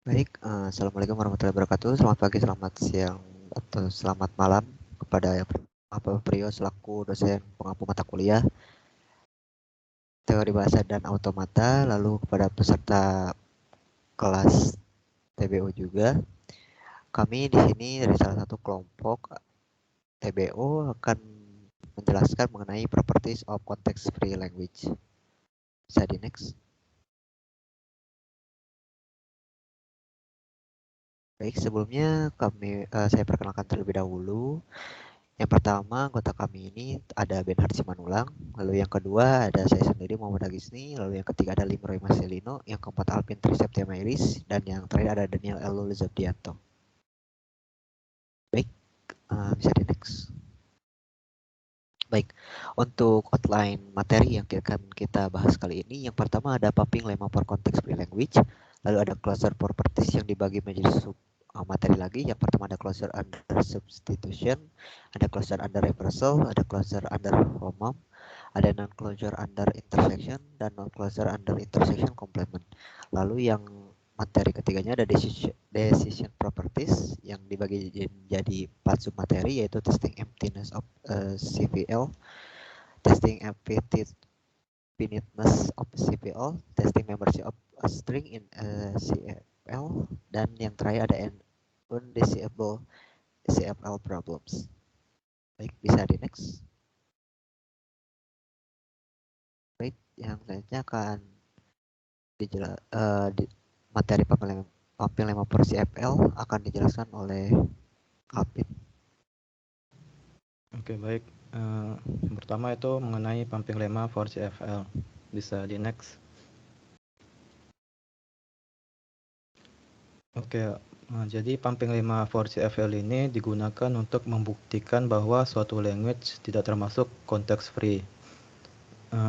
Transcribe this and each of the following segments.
Baik, Assalamualaikum warahmatullahi wabarakatuh. Selamat pagi, selamat siang, atau selamat malam kepada Bapak Prio selaku dosen pengampu mata kuliah Teori Bahasa dan Automata, lalu kepada peserta kelas TBO juga. Kami di sini dari salah satu kelompok TBO akan menjelaskan mengenai properties of context free language. Bisa di next. Baik, sebelumnya saya perkenalkan terlebih dahulu. Yang pertama, anggota kami ini ada Benhard Simanulang, lalu yang kedua ada saya sendiri Muhammad Agisni, lalu yang ketiga ada Limroy Marcelino, yang keempat Alvin Triseptia Iris, dan yang terakhir ada Daniel Elo Lizardianto. Baik, bisa di next. Baik, untuk outline materi yang akan kita bahas kali ini, yang pertama ada pumping lemma for context free language, lalu ada closure properties yang dibagi menjadi materi lagi. Yang pertama ada closure under substitution, ada closure under reversal, ada closure under homom, ada non-closure under intersection, dan non-closure under intersection complement. Lalu yang materi ketiganya ada decision properties yang dibagi jadi 4 submateri, yaitu testing emptiness of CVL, testing finiteness of CVL, testing membership of a string in CFL, dan yang terakhir ada undeciable CFL problems. Baik, bisa di next. Baik, yang selanjutnya akan materi pumping lemma for CFL akan dijelaskan oleh Alvin. Oke, baik. Yang pertama itu mengenai pumping lemma for CFL. Bisa di next. Oke, jadi pumping lemma for CFL ini digunakan untuk membuktikan bahwa suatu language tidak termasuk context free.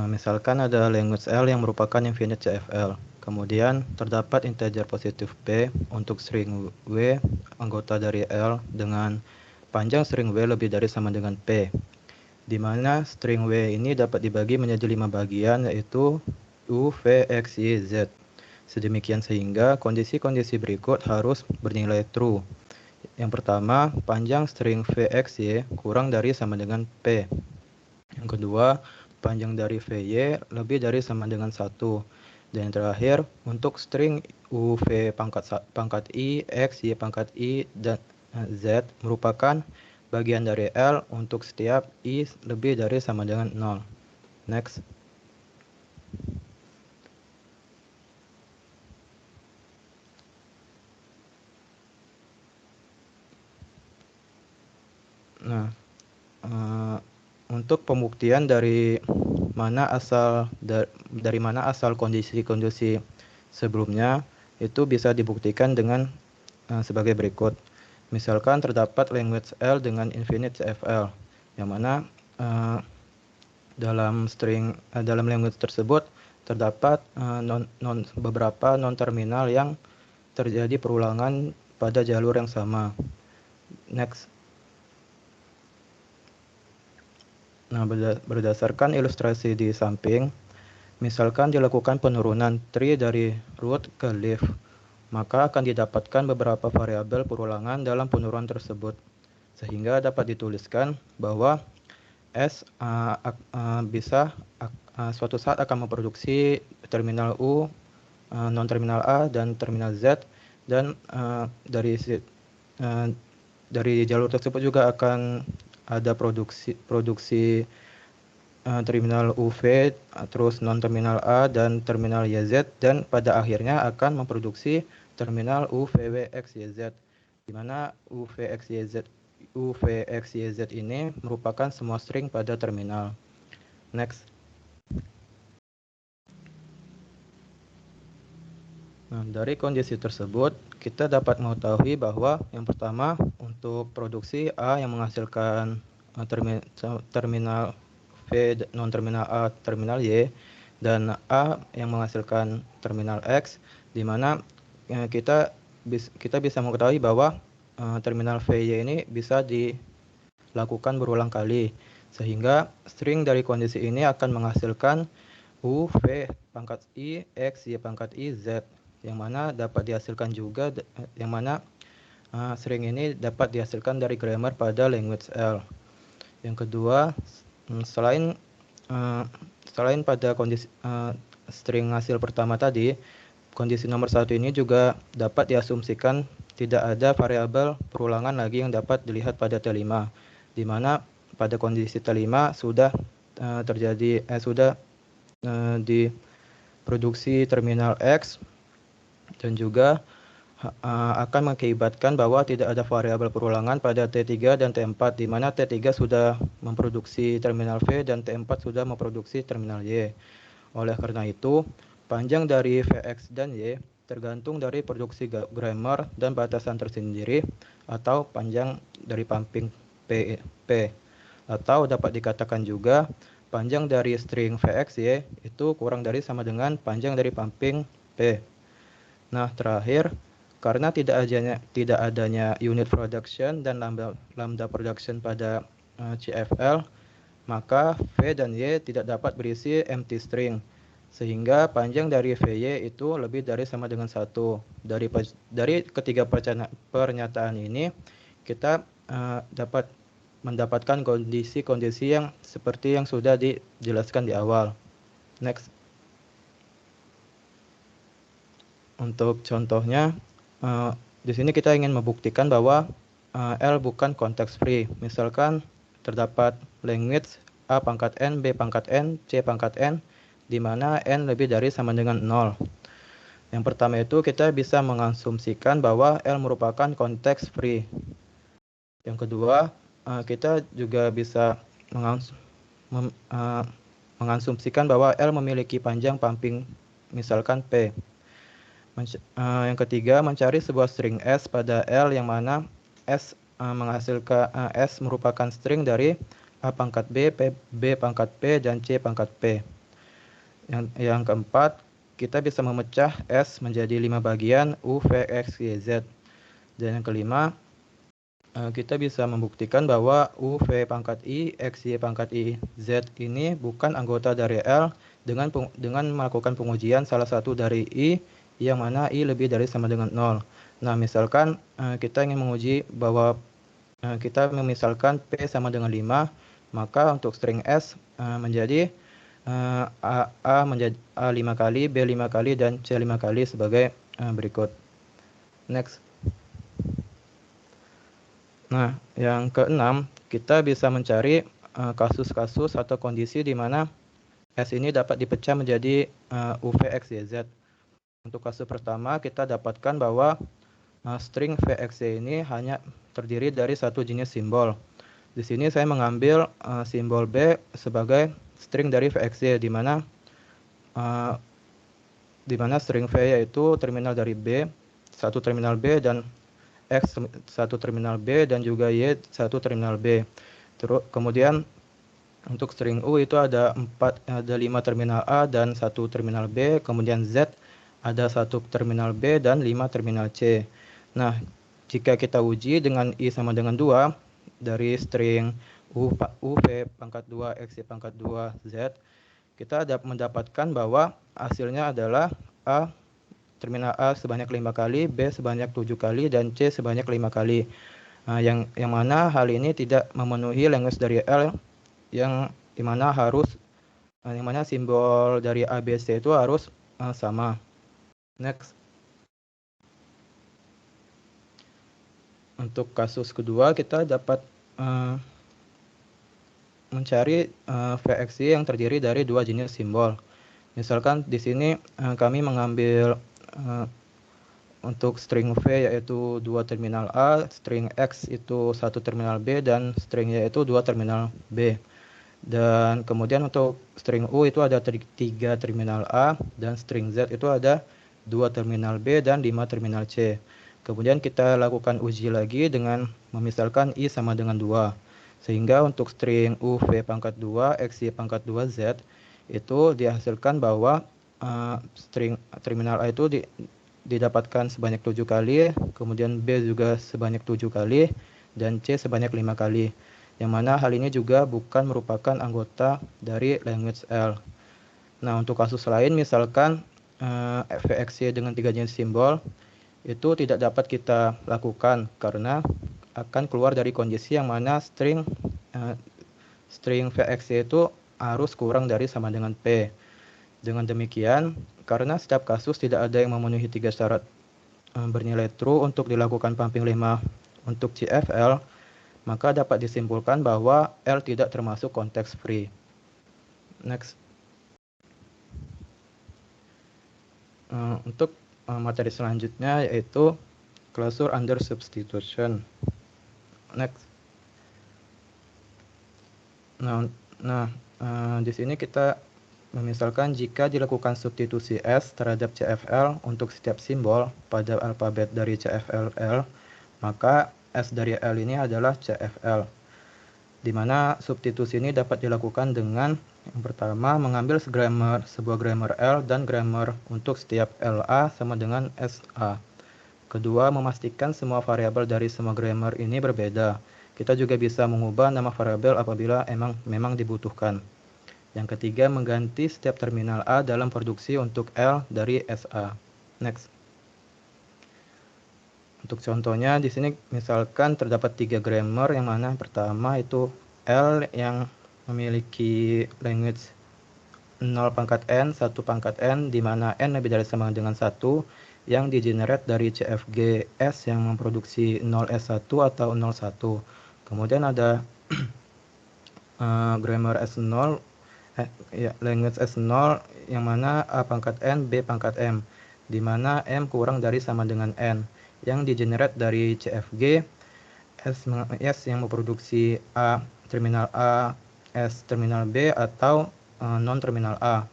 Misalkan ada language L yang merupakan infinite CFL. Kemudian terdapat integer positif P untuk string W anggota dari L dengan panjang string W lebih dari sama dengan P, di mana string W ini dapat dibagi menjadi 5 bagian, yaitu U, V, X, Y, Z. Sedemikian sehingga kondisi-kondisi berikut harus bernilai true. Yang pertama, panjang string VXY kurang dari sama dengan P. Yang kedua, panjang dari VY lebih dari sama dengan 1. Dan yang terakhir, untuk string UV pangkat I, X, Y pangkat I, dan Z merupakan bagian dari L untuk setiap I lebih dari sama dengan 0. Next. Nah, untuk pembuktian dari mana asal kondisi-kondisi sebelumnya itu bisa dibuktikan dengan sebagai berikut. Misalkan terdapat language L dengan infinite CFL, yang mana dalam language tersebut terdapat beberapa non-terminal yang terjadi perulangan pada jalur yang sama. Next. Nah, berdasarkan ilustrasi di samping, misalkan dilakukan penurunan tree dari root ke leaf, maka akan didapatkan beberapa variabel perulangan dalam penurunan tersebut, sehingga dapat dituliskan bahwa S suatu saat akan memproduksi terminal U, non-terminal A, dan terminal Z, dan dari jalur tersebut juga akan ada produksi terminal UV, terus non-terminal A dan terminal YZ, dan pada akhirnya akan memproduksi terminal UVWXYZ, di mana UVXYZ ini merupakan semua string pada terminal. Next. Nah, dari kondisi tersebut, kita dapat mengetahui bahwa yang pertama, untuk produksi A yang menghasilkan terminal V non-terminal A, terminal Y, dan A yang menghasilkan terminal X, di mana kita bisa mengetahui bahwa terminal VY ini bisa dilakukan berulang kali, sehingga string dari kondisi ini akan menghasilkan U, V pangkat I, X, Y pangkat I, Z. yang mana dapat dihasilkan juga, yang mana string ini dapat dihasilkan dari grammar pada language L. Yang kedua, selain pada kondisi string hasil pertama tadi, kondisi nomor satu ini juga dapat diasumsikan tidak ada variabel perulangan lagi yang dapat dilihat pada T5, di mana pada kondisi T5 sudah diproduksi terminal X dan juga akan mengakibatkan bahwa tidak ada variabel perulangan pada T3 dan T4, di mana T3 sudah memproduksi terminal V dan T4 sudah memproduksi terminal Y. Oleh karena itu, panjang dari Vx dan Y tergantung dari produksi grammar dan batasan tersendiri atau panjang dari pumping P. Atau dapat dikatakan juga panjang dari string Vxy itu kurang dari sama dengan panjang dari pumping P. Nah, terakhir, karena tidak adanya unit production dan lambda production pada CFL, maka V dan Y tidak dapat berisi empty string, sehingga panjang dari VY itu lebih dari sama dengan 1. Dari ketiga pernyataan ini, kita dapat mendapatkan kondisi-kondisi yang seperti yang sudah dijelaskan di awal. Next. Untuk contohnya, di sini kita ingin membuktikan bahwa L bukan context free. Misalkan terdapat language A pangkat N, B pangkat N, C pangkat N, di mana N lebih dari sama dengan 0. Yang pertama itu kita bisa mengasumsikan bahwa L merupakan context free. Yang kedua, kita juga bisa mengasumsikan bahwa L memiliki panjang pumping, misalkan P. Yang ketiga, mencari sebuah string S pada L yang mana S S merupakan string dari A pangkat B, B pangkat P, dan C pangkat P. Yang keempat, kita bisa memecah S menjadi 5 bagian U, V, X, Y, Z. Dan yang kelima, kita bisa membuktikan bahwa U, V pangkat I, X, Y pangkat I, Z ini bukan anggota dari L dengan melakukan pengujian salah satu dari I, yang mana I lebih dari sama dengan 0. Nah, misalkan kita ingin menguji bahwa kita memisalkan P sama dengan 5, maka untuk string S menjadi A menjadi A 5 kali, B 5 kali, dan C 5 kali sebagai berikut. Next. Nah, yang keenam, kita bisa mencari kasus-kasus atau kondisi di mana S ini dapat dipecah menjadi UV, X, Y, Z. Untuk kasus pertama, kita dapatkan bahwa string VXY ini hanya terdiri dari satu jenis simbol. Di sini saya mengambil simbol B sebagai string dari VXY, di mana string V yaitu terminal dari B, satu terminal B, dan X satu terminal B, dan juga Y satu terminal B. Terus kemudian untuk string U itu ada 5 terminal A dan satu terminal B, kemudian Z ada satu terminal B dan 5 terminal C. Nah, jika kita uji dengan I sama dengan 2 dari string UV pangkat 2, X pangkat 2, Z, kita dapat mendapatkan bahwa hasilnya adalah A, terminal A sebanyak 5 kali, B sebanyak 7 kali, dan C sebanyak 5 kali. Yang mana hal ini tidak memenuhi language dari L yang dimana simbol dari A, B, C itu harus sama. Next. Untuk kasus kedua, kita dapat mencari VXY yang terdiri dari dua jenis simbol. Misalkan di sini kami mengambil untuk string V yaitu 2 terminal A, string X itu 1 terminal B, dan string Y itu 2 terminal B. Dan kemudian untuk string U itu ada 3 terminal A, dan string Z itu ada 2 terminal B dan 5 terminal C. Kemudian kita lakukan uji lagi dengan memisalkan I sama dengan 2. Sehingga untuk string U, V pangkat 2, X, Y pangkat 2, Z itu dihasilkan bahwa string terminal A itu didapatkan sebanyak 7 kali, kemudian B juga sebanyak 7 kali, dan C sebanyak 5 kali. Yang mana hal ini juga bukan merupakan anggota dari language L. Nah, untuk kasus lain misalkan VXY dengan 3 jenis simbol itu tidak dapat kita lakukan karena akan keluar dari kondisi yang mana string VXY itu harus kurang dari sama dengan P. Dengan demikian, karena setiap kasus tidak ada yang memenuhi 3 syarat bernilai true untuk dilakukan pumping 5 untuk CFL, maka dapat disimpulkan bahwa L tidak termasuk konteks free. Next. Untuk materi selanjutnya yaitu closure under substitution. Next. Nah, di sini kita memisalkan jika dilakukan substitusi S terhadap CFL untuk setiap simbol pada alfabet dari CFL, maka S dari L ini adalah CFL. Di mana substitusi ini dapat dilakukan dengan yang pertama mengambil sebuah grammar L dan grammar untuk setiap LA sama dengan SA. Kedua, memastikan semua variabel dari semua grammar ini berbeda. Kita juga bisa mengubah nama variabel apabila memang dibutuhkan. Yang ketiga, mengganti setiap terminal A dalam produksi untuk L dari SA. Next. Untuk contohnya di sini misalkan terdapat 3 grammar yang mana pertama itu L yang memiliki language 0 pangkat n, 1 pangkat n, di mana n lebih dari sama dengan 1 yang digenerate dari CFG S yang memproduksi 0S1 atau 01. Kemudian ada grammar S0, language S0 yang mana A pangkat n, B pangkat m, di mana m kurang dari sama dengan n yang digenerate dari CFG S yang memproduksi A terminal A, S terminal B atau non terminal A.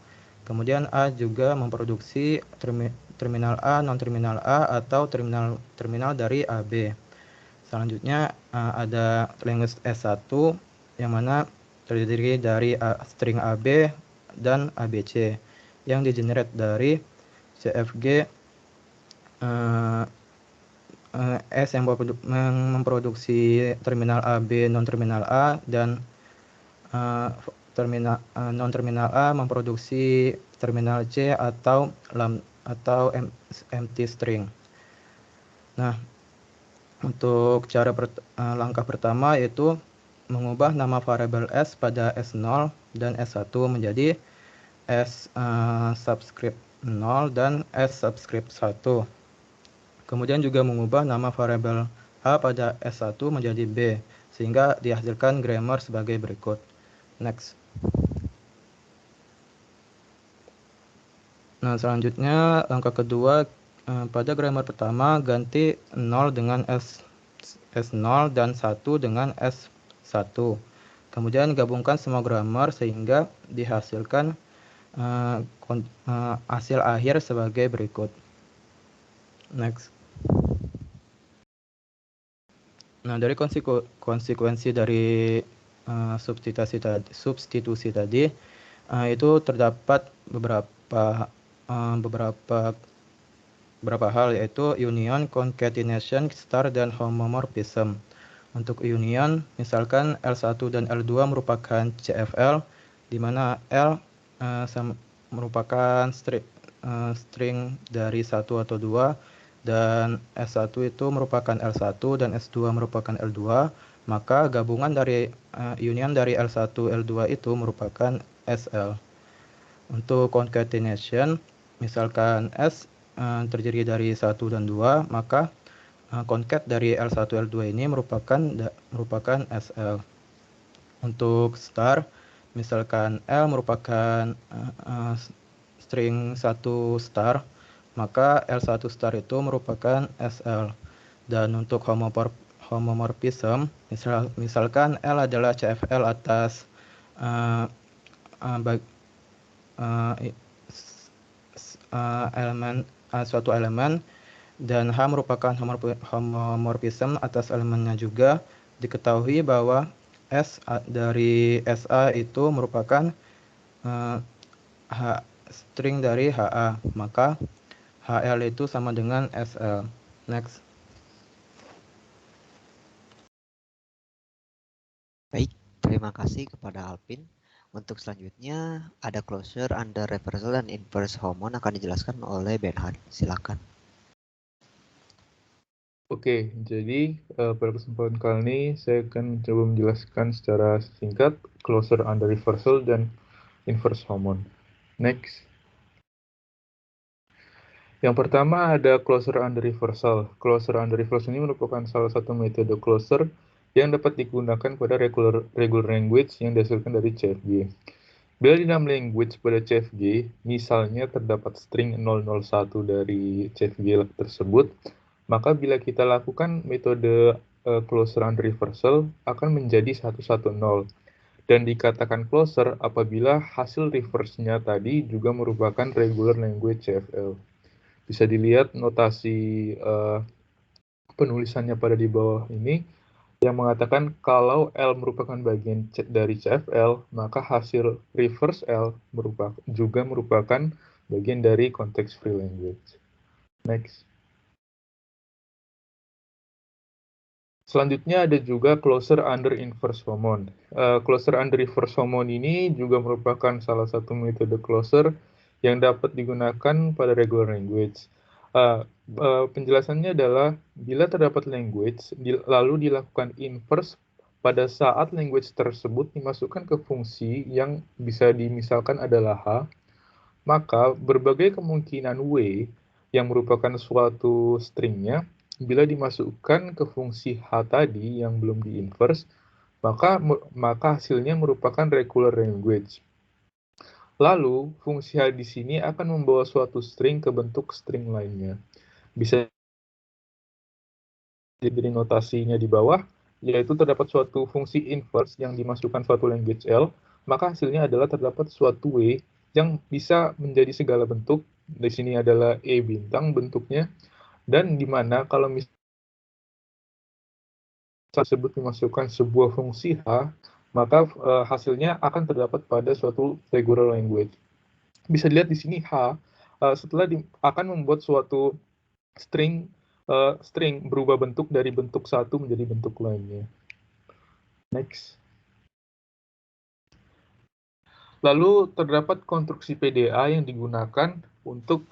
Kemudian A juga memproduksi terminal A, non terminal A atau terminal dari AB. Selanjutnya ada language S1 yang mana terdiri dari string AB dan ABC yang digenerate dari CFG S yang memproduksi terminal AB non terminal A dan non terminal A memproduksi terminal C atau empty string. Nah, untuk langkah pertama yaitu mengubah nama variabel S pada S0 dan S1 menjadi S subscript 0 dan S subscript 1. Kemudian juga mengubah nama variabel A pada S1 menjadi B, sehingga dihasilkan grammar sebagai berikut. Next. Nah, selanjutnya langkah kedua, pada grammar pertama ganti 0 dengan S0 dan 1 dengan S1. Kemudian gabungkan semua grammar sehingga dihasilkan hasil akhir sebagai berikut. Next. Nah, dari konsekuensi dari substitusi tadi itu terdapat beberapa hal yaitu union, concatenation, star dan homomorphism. Untuk union, misalkan L1 dan L2 merupakan CFL di mana L merupakan string dari 1 atau 2 dan S1 itu merupakan L1 dan S2 merupakan L2, maka gabungan dari union dari L1 L2 itu merupakan SL. Untuk concatenation, misalkan S terdiri dari 1 dan 2, maka concat dari L1 L2 ini merupakan SL. Untuk star, misalkan L merupakan string 1 star, maka L1 star itu merupakan SL. Dan untuk homomorphism, misalkan L adalah CFL atas suatu elemen dan H merupakan homomorphism atas elemennya juga, diketahui bahwa S dari SA itu merupakan string dari HA, maka HL itu sama dengan SL. Next. Baik, terima kasih kepada Alvin. Untuk selanjutnya ada closure under reversal dan inverse hormone akan dijelaskan oleh Benhard. Silakan. Oke, jadi pada kesempatan kali ini saya akan coba menjelaskan secara singkat closure under reversal dan inverse hormone. Next. Yang pertama ada closure under reversal. Closure under reversal ini merupakan salah satu metode closure yang dapat digunakan pada regular language yang dihasilkan dari CFG. Bila di dalam language pada CFG, misalnya terdapat string 001 dari CFG tersebut, maka bila kita lakukan metode closure under reversal akan menjadi 110 dan dikatakan closure apabila hasil reverse-nya tadi juga merupakan regular language CFL. Bisa dilihat notasi penulisannya pada di bawah ini yang mengatakan kalau L merupakan bagian dari CFL, maka hasil reverse L juga merupakan bagian dari context free language. Next. Selanjutnya ada juga closure under inverse hormone. Closure under inverse hormone ini juga merupakan salah satu metode closure yang dapat digunakan pada regular language. Penjelasannya adalah bila terdapat language lalu dilakukan inverse pada saat language tersebut dimasukkan ke fungsi yang bisa dimisalkan adalah H, maka berbagai kemungkinan W yang merupakan suatu stringnya bila dimasukkan ke fungsi H tadi yang belum di-inverse, maka hasilnya merupakan regular language. Lalu, fungsi H di sini akan membawa suatu string ke bentuk string lainnya. Bisa diberi notasinya di bawah, yaitu terdapat suatu fungsi inverse yang dimasukkan suatu language L, maka hasilnya adalah terdapat suatu W yang bisa menjadi segala bentuk. Di sini adalah E bintang bentuknya, dan di mana kalau misalnya tersebut dimasukkan sebuah fungsi H, maka hasilnya akan terdapat pada suatu regular language. Bisa dilihat di sini H setelah akan membuat suatu string berubah bentuk dari bentuk satu menjadi bentuk lainnya. Next. Lalu terdapat konstruksi PDA yang digunakan untuk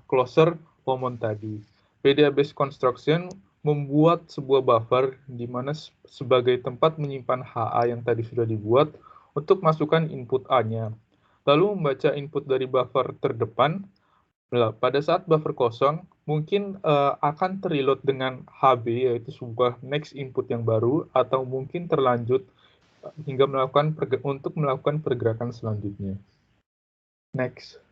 closure hormone tadi. PDA based construction membuat sebuah buffer di mana sebagai tempat menyimpan HA yang tadi sudah dibuat untuk masukkan input A-nya. Lalu membaca input dari buffer terdepan. Pada saat buffer kosong, mungkin akan terreload dengan HB, yaitu sebuah next input yang baru, atau mungkin terlanjut hingga untuk melakukan pergerakan selanjutnya. Next.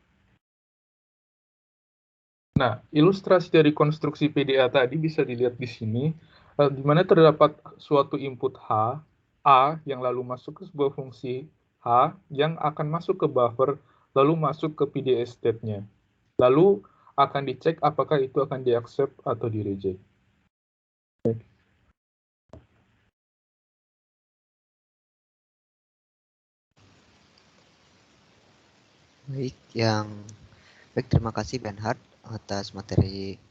Nah, ilustrasi dari konstruksi PDA tadi bisa dilihat di sini, di mana terdapat suatu input H, A, yang lalu masuk ke sebuah fungsi H, yang akan masuk ke buffer, lalu masuk ke PDA state-nya. Lalu akan dicek apakah itu akan di-accept atau di-reject. Baik, terima kasih Benhard atas materi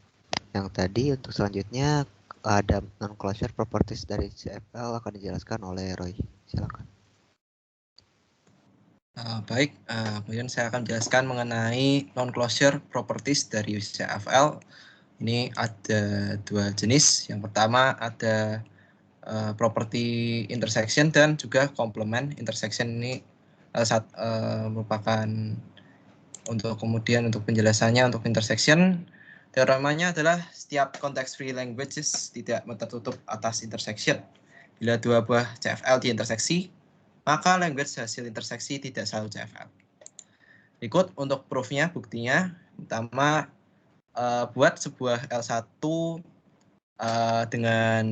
yang tadi. Untuk selanjutnya ada non-closure properties dari CFL akan dijelaskan oleh Roy. Silakan. Baik, kemudian saya akan menjelaskan mengenai non-closure properties dari CFL. Ini ada dua jenis. Yang pertama ada property intersection dan juga complement. Intersection ini merupakan untuk penjelasannya untuk intersection, teoremanya adalah setiap context free languages tidak tertutup atas intersection. Bila dua buah CFL diinterseksi, maka language hasil interseksi tidak selalu CFL. Berikut untuk proof-nya, buktinya. Pertama, buat sebuah L1 dengan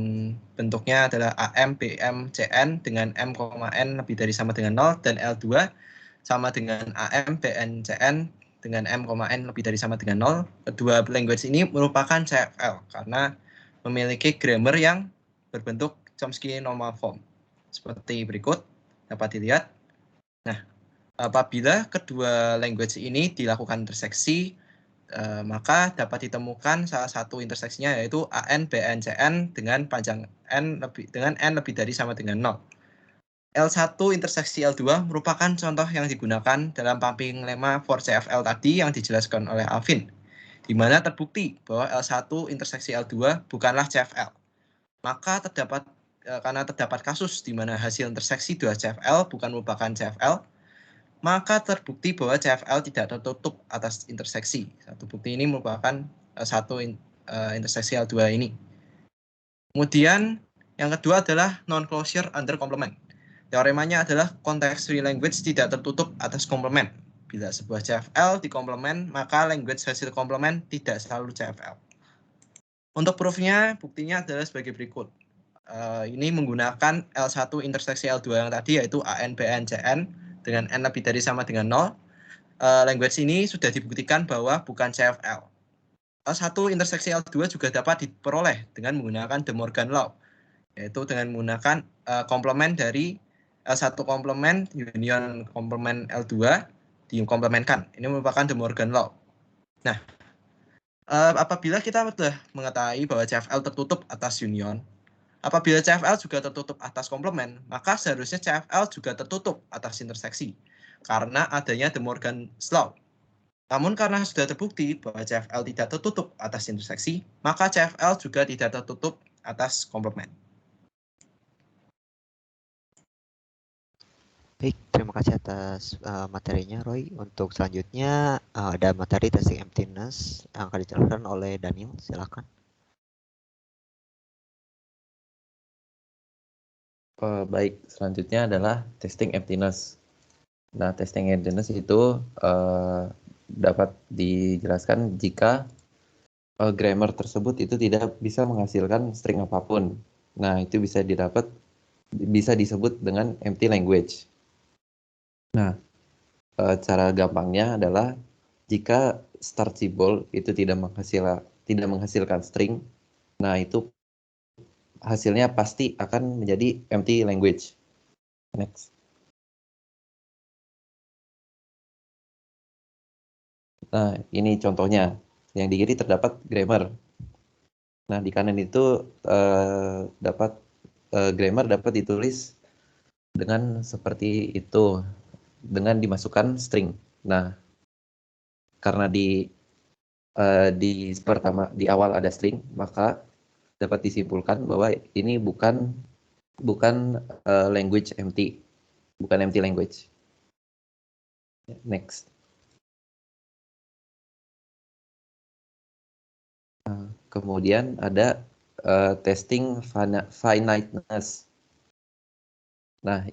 bentuknya adalah AM, BM, CN dengan M, N lebih dari sama dengan 0, dan L2 sama dengan AM, BN, CN dengan M, N lebih dari sama dengan 0. Kedua language ini merupakan CFL karena memiliki grammar yang berbentuk Chomsky normal form. Seperti berikut, dapat dilihat. Nah, apabila kedua language ini dilakukan interseksi, maka dapat ditemukan salah satu interseksinya yaitu AN, BN, CN dengan panjang N lebih dari sama dengan 0. L1 interseksi L2 merupakan contoh yang digunakan dalam pumping lemma for CFL tadi yang dijelaskan oleh Alvin, di mana terbukti bahwa L1 interseksi L2 bukanlah CFL. Maka karena terdapat kasus di mana hasil interseksi dua CFL bukan merupakan CFL, maka terbukti bahwa CFL tidak tertutup atas interseksi. Satu bukti ini merupakan satu interseksi L2 ini. Kemudian yang kedua adalah non-closure under complement. Teoremanya adalah context-free language tidak tertutup atas komplement. Bila sebuah CFL dikomplement, maka language hasil komplement tidak selalu CFL. Untuk proofnya, buktinya adalah sebagai berikut. Ini menggunakan L1 interseksi L2 yang tadi, yaitu AN, BN, CN, dengan N lebih dari sama dengan 0. Language ini sudah dibuktikan bahwa bukan CFL. L1 interseksi L2 juga dapat diperoleh dengan menggunakan De Morgan Law, yaitu dengan menggunakan komplement dari L1 komplement union komplement L2 dikomplementkan. Ini merupakan De Morgan Law. Nah, apabila kita sudah mengetahui bahwa CFL tertutup atas union, apabila CFL juga tertutup atas komplement, maka seharusnya CFL juga tertutup atas interseksi karena adanya De Morgan's Law. Namun karena sudah terbukti bahwa CFL tidak tertutup atas interseksi, maka CFL juga tidak tertutup atas komplement. Baik, terima kasih atas materinya Roy. Untuk selanjutnya ada materi testing emptiness yang akan dijelaskan oleh Daniel. Silakan. Baik, selanjutnya adalah testing emptiness. Nah, testing emptiness itu dapat dijelaskan jika grammar tersebut itu tidak bisa menghasilkan string apapun. Nah, itu bisa disebut dengan empty language. Nah, cara gampangnya adalah jika start symbol itu tidak menghasilkan string, nah itu hasilnya pasti akan menjadi empty language. Next. Nah, ini contohnya. Yang di kiri terdapat grammar. Nah, di kanan itu grammar dapat ditulis dengan seperti itu, dengan dimasukkan string. Nah, karena di awal ada string, maka dapat disimpulkan bahwa ini bukan language empty, bukan empty language. Next. Kemudian ada testing finiteness. Nah,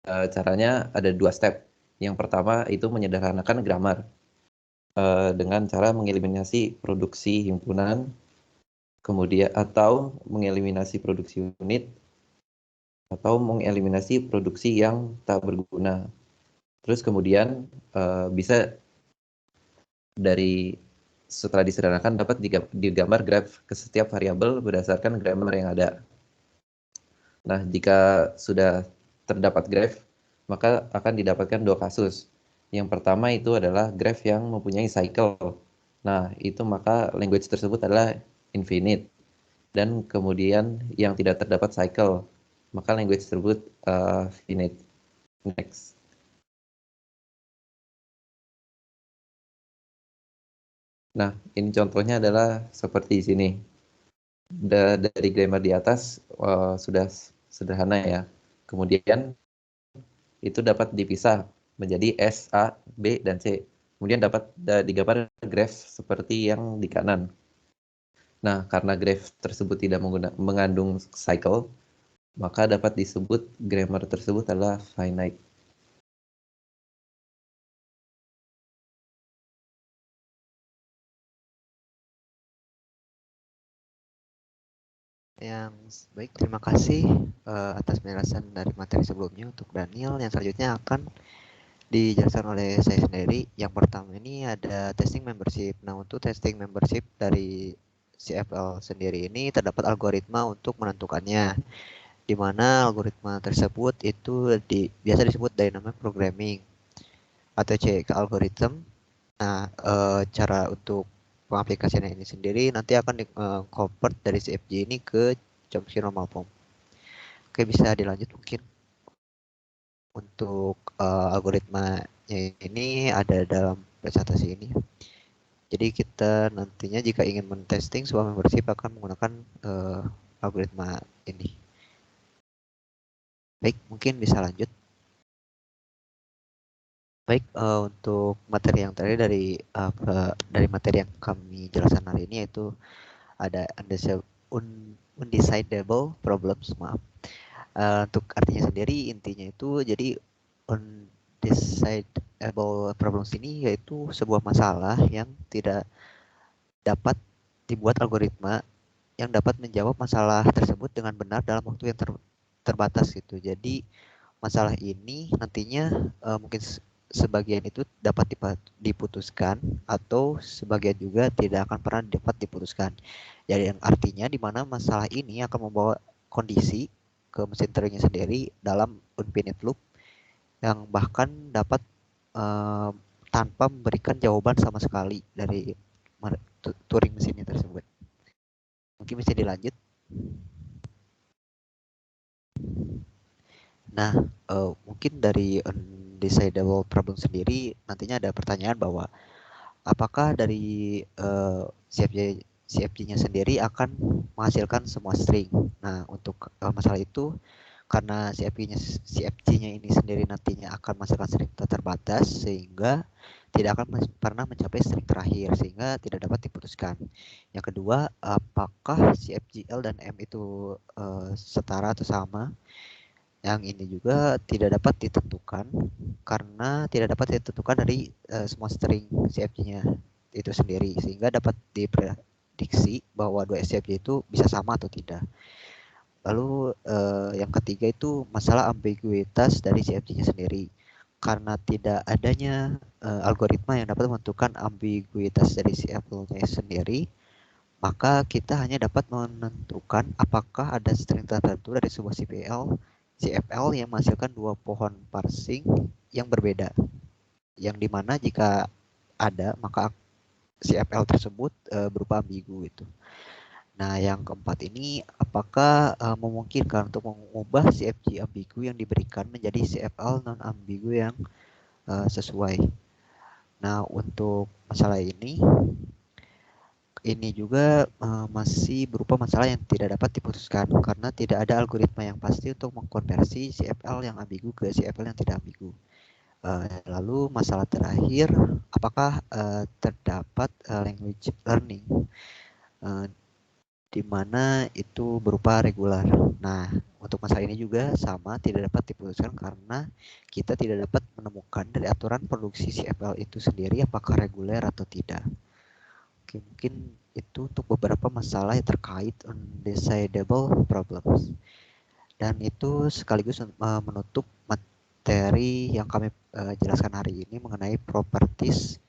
caranya ada 2 step. Yang pertama itu menyederhanakan grammar dengan cara mengeliminasi produksi himpunan, kemudian atau mengeliminasi produksi unit, atau mengeliminasi produksi yang tak berguna. Terus kemudian bisa setelah disederhanakan dapat digambar graf ke setiap variabel berdasarkan grammar yang ada. Nah, jika sudah terdapat graf, maka akan didapatkan 2 kasus. Yang pertama itu adalah graf yang mempunyai cycle. Nah, itu maka language tersebut adalah infinite. Dan kemudian yang tidak terdapat cycle, maka language tersebut finite. Next. Nah, ini contohnya adalah seperti di sini. Dari grammar di atas sudah sederhana ya. Kemudian itu dapat dipisah menjadi S, A, B, dan C. Kemudian dapat digambar graf seperti yang di kanan. Nah, karena graf tersebut tidak mengandung cycle, maka dapat disebut grammar tersebut adalah finite. Yang baik, terima kasih atas penjelasan dari materi sebelumnya untuk Daniel. Yang selanjutnya akan dijelaskan oleh saya sendiri. Yang pertama ini ada testing membership. Nah, untuk testing membership dari CFL sendiri ini terdapat algoritma untuk menentukannya, di mana algoritma tersebut itu biasa disebut dynamic programming atau CX algorithm. Nah, cara untuk pengaplikasiannya ini sendiri nanti akan di-convert dari CFG ini ke Chomsky normal form. Oke, bisa dilanjut mungkin. untuk algoritmanya ini ada dalam presentasi ini. Jadi kita nantinya jika ingin men-testing sebuah membership akan menggunakan algoritma ini. Baik, mungkin bisa lanjut. Baik, untuk materi yang tadi dari materi yang kami jelaskan hari ini yaitu ada undecidable problems, maaf. Untuk artinya sendiri intinya itu jadi undecidable problems ini yaitu sebuah masalah yang tidak dapat dibuat algoritma yang dapat menjawab masalah tersebut dengan benar dalam waktu yang terbatas gitu. Jadi masalah ini nantinya mungkin sebagian itu dapat diputuskan atau sebagian juga tidak akan pernah dapat diputuskan. Jadi yang artinya di mana masalah ini akan membawa kondisi ke mesin Turingnya sendiri dalam infinite loop yang bahkan dapat tanpa memberikan jawaban sama sekali dari Turing mesinnya tersebut. Mungkin bisa dilanjut. Nah, mungkin dari undecidable problem sendiri nantinya ada pertanyaan bahwa apakah dari CFG-nya sendiri akan menghasilkan semua string. Nah, untuk masalah itu karena CFG-nya ini sendiri nantinya akan menghasilkan string terbatas sehingga tidak akan pernah mencapai string terakhir sehingga tidak dapat diputuskan. Yang kedua, apakah CFG L dan M itu setara atau sama? Yang ini juga tidak dapat ditentukan karena tidak dapat ditentukan dari semua string CFG-nya itu sendiri sehingga dapat diprediksi bahwa dua CFG itu bisa sama atau tidak. Lalu yang ketiga itu masalah ambiguitas dari CFG-nya sendiri. Karena tidak adanya algoritma yang dapat menentukan ambiguitas dari CFG-nya sendiri, maka kita hanya dapat menentukan apakah ada string tertentu dari sebuah CFL yang menghasilkan dua pohon parsing yang berbeda. Yang dimana jika ada, maka CFL tersebut berupa ambigu itu. Nah, yang keempat ini, apakah memungkinkan untuk mengubah CFG ambigu yang diberikan menjadi CFL non-ambigu yang sesuai. Nah, untuk masalah ini juga masih berupa masalah yang tidak dapat diputuskan karena tidak ada algoritma yang pasti untuk mengkonversi CFL yang ambigu ke CFL yang tidak ambigu. Lalu masalah terakhir, apakah terdapat language learning di mana itu berupa regular. Nah, untuk masalah ini juga sama tidak dapat diputuskan karena kita tidak dapat menemukan dari aturan produksi CFL itu sendiri apakah reguler atau tidak. Oke, mungkin itu untuk beberapa masalah yang terkait undecidable problems. Dan itu sekaligus menutup materi yang kami jelaskan hari ini mengenai properties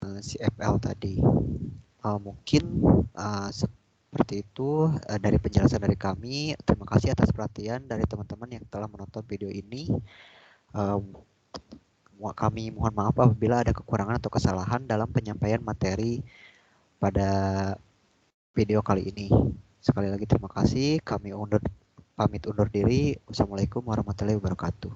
CFL tadi. Mungkin seperti itu dari penjelasan dari kami. Terima kasih atas perhatian dari teman-teman yang telah menonton video ini. Kami mohon maaf apabila ada kekurangan atau kesalahan dalam penyampaian materi pada video kali ini. Sekali lagi terima kasih. Kami pamit undur diri. Wassalamualaikum warahmatullahi wabarakatuh.